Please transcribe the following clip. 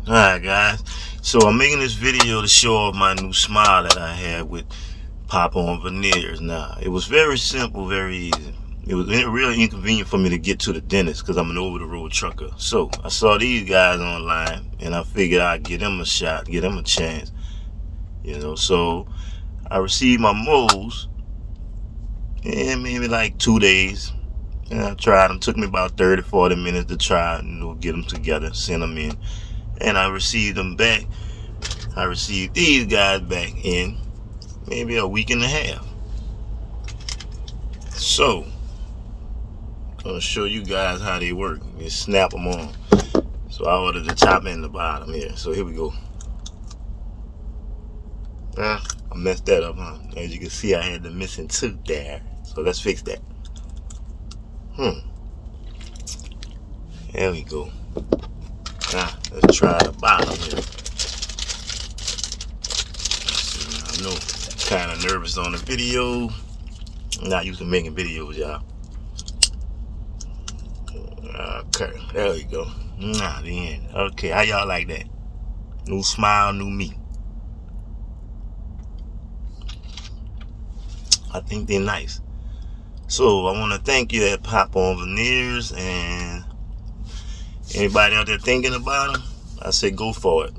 Alright guys, so I'm making this video to show off my new smile that I had with pop-on veneers. Now, it was very simple, very easy. It was really inconvenient for me to get to the dentist because I'm an over-the-road trucker. So I saw these guys online and I figured I'd give them a shot, give them a chance. So I received my molds in maybe like 2 days. And I tried them. Took me about 30-40 minutes to try, get them together, send them in. And I received them back. I received these guys back in maybe a week and a half. So I'm gonna show you guys how they work. You snap them on. So I ordered the top and the bottom here. So here we go. I messed that up, huh? As you can see, I had the missing tooth there. So let's fix that. There we go. Now, let's try the bottom here. I know, kind of nervous on the video. I'm not used to making videos, y'all. Okay, there we go. The end. Okay, how y'all like that? New smile, new me. I think they're nice. So I want to thank you at Pop On Veneers, and anybody out there thinking about them, I say go for it.